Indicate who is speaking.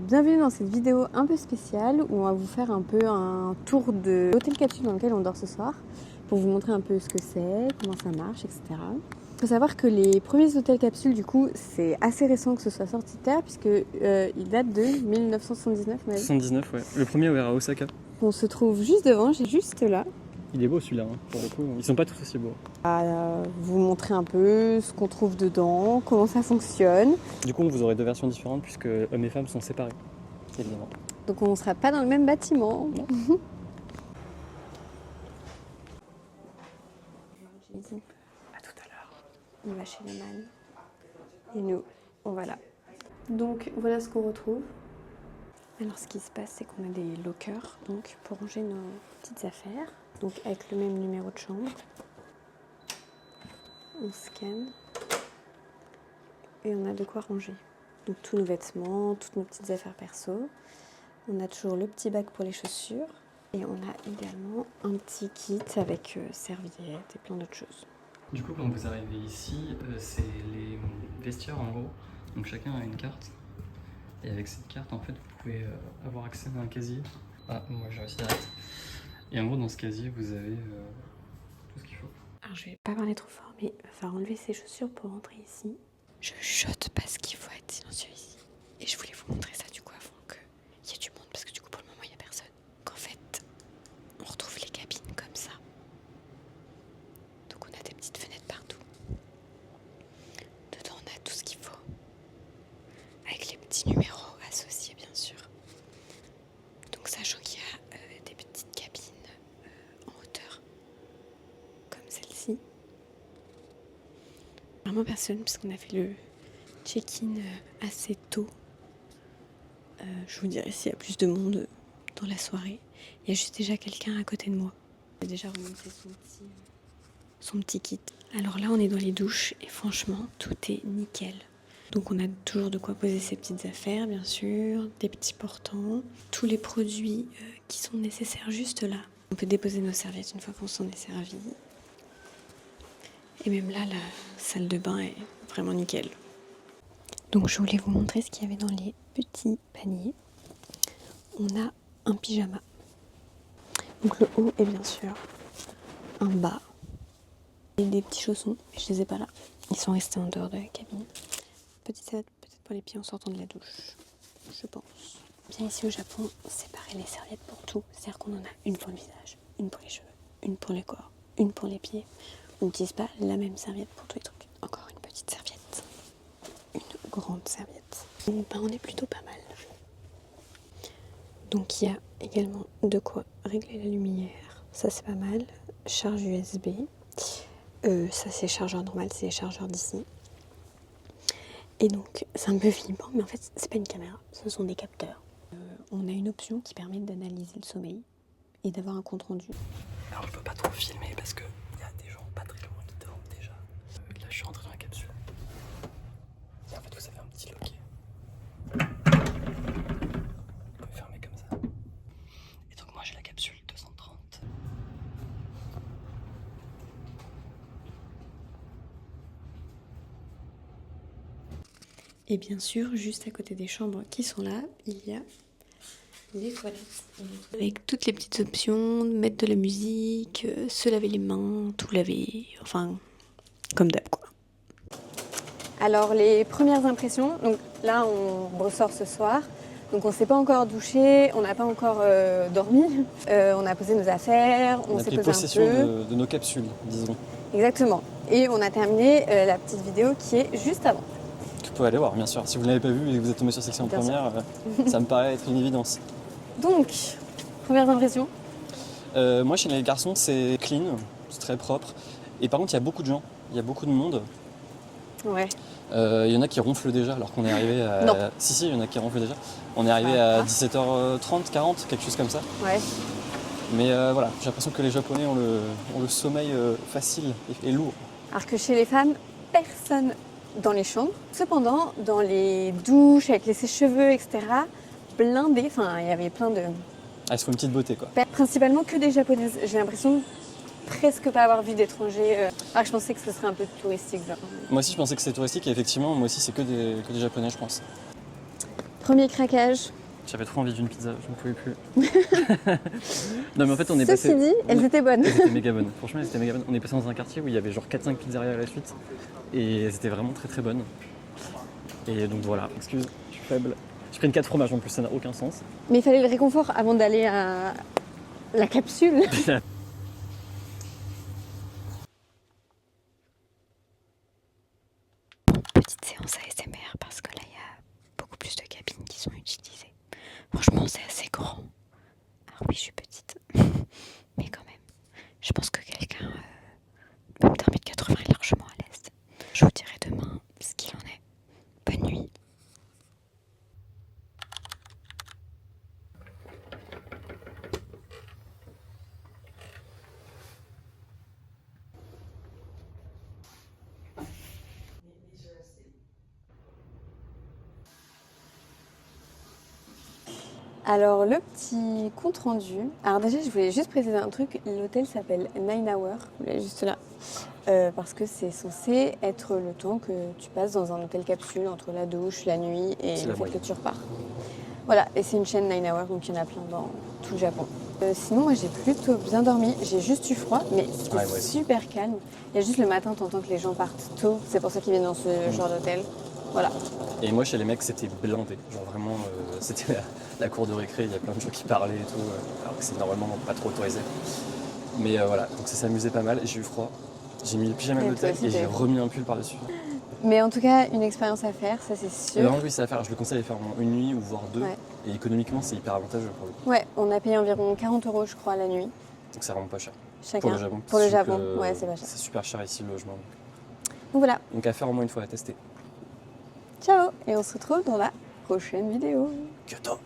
Speaker 1: bienvenue dans cette vidéo un peu spéciale où on va vous faire un peu un tour de l'hôtel capsule dans lequel on dort ce soir pour vous montrer un peu ce que c'est, comment ça marche, etc. Il faut savoir que les premiers hôtels capsules, du coup, c'est assez récent que ce soit sorti de terre puisque il date de 1979.
Speaker 2: 79, ouais. Le premier ouvert à Osaka.
Speaker 1: On se trouve juste devant, j'ai juste là.
Speaker 2: Il est beau celui-là, hein, pour le coup. Ils sont pas tous aussi beaux.
Speaker 1: Vous montrer un peu ce qu'on trouve dedans, comment ça fonctionne.
Speaker 2: Du coup, vous aurez deux versions différentes puisque hommes et femmes sont séparés, évidemment.
Speaker 1: Donc on ne sera pas dans le même bâtiment.
Speaker 2: Non.
Speaker 1: À tout à l'heure. On va chez les man. Et nous, on va là. Donc voilà ce qu'on retrouve. Alors ce qui se passe, c'est qu'on a des lockers donc, pour ranger nos petites affaires. Donc avec le même numéro de chambre. On scanne. Et on a de quoi ranger. Donc tous nos vêtements, toutes nos petites affaires perso. On a toujours le petit bac pour les chaussures. Et on a également un petit kit avec serviettes et plein d'autres choses.
Speaker 2: Du coup, quand vous arrivez ici, c'est les vestiaires en gros. Donc chacun a une carte. Et avec cette carte, en fait, vous pouvez avoir accès à un casier. Ah, moi j'ai réussi à arrêter. Et en gros, dans ce casier, vous avez tout ce qu'il faut.
Speaker 1: Alors je vais pas parler trop fort, mais il va falloir enlever ses chaussures pour rentrer ici. Je chuchote parce qu'il faut être silencieux ici. Et je voulais vous montrer ça du coup avant qu'il y ait du monde, parce que du coup pour le moment il n'y a personne. Qu'en fait, on retrouve les cabines comme ça. Donc on a des petites fenêtres partout. Dedans on a tout ce qu'il faut. Avec les petits numéros associés bien sûr. Donc sachant qu'il y a des petites cabines en hauteur, comme celle-ci. Vraiment personne, puisqu'on a fait le check-in assez tôt. Je vous dirai s'il y a plus de monde dans la soirée. Il y a juste déjà quelqu'un à côté de moi. Il a déjà remonté son petit kit. Alors là, on est dans les douches et franchement, tout est nickel. Donc on a toujours de quoi poser ses petites affaires, bien sûr, des petits portants, tous les produits qui sont nécessaires juste là. On peut déposer nos serviettes une fois qu'on s'en est servi. Et même là, la salle de bain est vraiment nickel. Donc je voulais vous montrer ce qu'il y avait dans les petits paniers. On a un pyjama. Donc le haut est bien sûr un bas. Et des petits chaussons, mais je les ai pas là. Ils sont restés en dehors de la cabine. Petite salade peut-être pour les pieds en sortant de la douche, je pense. Bien ici au Japon, séparer les serviettes pour tout. C'est-à-dire qu'on en a une pour le visage, une pour les cheveux, une pour le corps, une pour les pieds. On n'utilise pas la même serviette pour tous les trucs. Encore une petite serviette. Une grande serviette. On est plutôt pas mal. Donc il y a également de quoi régler la lumière. Ça c'est pas mal. Charge USB. Ça c'est chargeur normal, c'est les chargeurs d'ici. Et donc c'est un peu flippant, mais en fait c'est pas une caméra, ce sont des capteurs. On a une option qui permet d'analyser le sommeil et d'avoir un compte rendu.
Speaker 2: Alors je peux pas trop filmer parce que il y a des gens pas très loin qui dorment déjà. Là je suis rentré dans la capsule. Et en fait vous avez un petit loquet. Vous pouvez fermer comme ça. Et donc moi j'ai la capsule 230.
Speaker 1: Et bien sûr, juste à côté des chambres qui sont là, il y a les toilettes. Avec toutes les petites options, mettre de la musique, se laver les mains, tout laver, enfin, comme d'hab quoi. Alors les premières impressions, donc là on ressort ce soir, donc on s'est pas encore douché, on n'a pas encore dormi, on a posé nos affaires, on s'est
Speaker 2: pris
Speaker 1: posé
Speaker 2: possession
Speaker 1: un peu.
Speaker 2: de nos capsules, disons.
Speaker 1: Exactement. Et on a terminé la petite vidéo qui est juste avant.
Speaker 2: Vous pouvez aller voir, bien sûr. Si vous ne l'avez pas vu et que vous êtes tombé sur section
Speaker 1: Bien
Speaker 2: première, ça me paraît être une évidence.
Speaker 1: Donc, premières impressions.
Speaker 2: Moi, chez les garçons, c'est clean, c'est très propre. Et par contre, il y a beaucoup de gens, il y a beaucoup de monde.
Speaker 1: Ouais.
Speaker 2: Il y en a qui ronflent déjà alors qu'on est arrivé à...
Speaker 1: Non.
Speaker 2: Si, il y en a qui ronflent déjà. On est arrivé à 17h30, 40, quelque chose comme ça.
Speaker 1: Ouais.
Speaker 2: Mais voilà, j'ai l'impression que les Japonais ont le sommeil facile et lourd.
Speaker 1: Alors que chez les femmes, personne dans les chambres. Cependant, dans les douches, avec les sèche-cheveux, etc., blindé, enfin, il y avait plein de...
Speaker 2: Ah, il se faut une petite beauté, quoi.
Speaker 1: Principalement que des japonaises. J'ai l'impression de presque pas avoir vu d'étrangers. Alors je pensais que ce serait un peu touristique. Genre.
Speaker 2: Moi aussi, je pensais que c'était touristique et effectivement, moi aussi, c'est que des Japonais, je pense.
Speaker 1: Premier craquage.
Speaker 2: J'avais trop envie d'une pizza, je ne pouvais plus. Non mais en fait on est
Speaker 1: Ceci
Speaker 2: passé...
Speaker 1: dit, elles étaient bonnes.
Speaker 2: Elles étaient méga bonnes, franchement elles étaient méga bonnes. On est passé dans un quartier où il y avait genre 4-5 pizzerias à la suite. Et elles étaient vraiment très très bonnes. Et donc voilà, excuse, je suis faible. J'ai pris une 4 fromages en plus, ça n'a aucun sens.
Speaker 1: Mais il fallait le réconfort avant d'aller à la capsule. Petite séance ASMR parce que là il y a beaucoup plus de cabines qui sont utilisées. Franchement c'est assez grand. Alors oui je suis petite, mais quand même. Je pense que quelqu'un même d'un mètre 80 est largement à l'aise. Je vous dirai demain ce qu'il en est. Bonne nuit. Alors le petit compte rendu. Alors déjà je voulais juste préciser un truc. L'hôtel s'appelle 9 Hours. Vous l'avez juste là. Parce que c'est censé être le temps que tu passes dans un hôtel capsule entre la douche, la nuit et le fait que tu repars. Voilà, et c'est une chaîne 9 Hours, donc il y en a plein dans tout le Japon. Sinon, moi j'ai plutôt bien dormi. J'ai juste eu froid, mais c'était super calme. Il y a juste le matin, t'entends que les gens partent tôt. C'est pour ça qu'ils viennent dans ce genre d'hôtel. Voilà.
Speaker 2: Et moi chez les mecs c'était blindé, genre vraiment c'était la cour de récré, il y a plein de gens qui parlaient et tout, alors que c'est normalement pas trop autorisé. Mais voilà, donc ça s'amusait pas mal et j'ai eu froid. J'ai mis le pyjama de l'hôtel et j'ai remis un pull par-dessus.
Speaker 1: Mais en tout cas, une expérience à faire, ça c'est sûr.
Speaker 2: Vraiment oui, c'est à faire, je le conseille de faire en une nuit ou voire deux. Ouais. Et économiquement c'est hyper avantageux pour le coup.
Speaker 1: Ouais, on a payé environ 40 € je crois la nuit.
Speaker 2: Donc ça rend pas cher.
Speaker 1: Chacun.
Speaker 2: Pour le Japon.
Speaker 1: Pour le Japon, ouais c'est pas cher.
Speaker 2: C'est super cher ici le logement.
Speaker 1: Donc voilà.
Speaker 2: Donc à faire au moins une fois, à tester.
Speaker 1: Ciao, et on se retrouve dans la prochaine vidéo.
Speaker 2: Kyoto.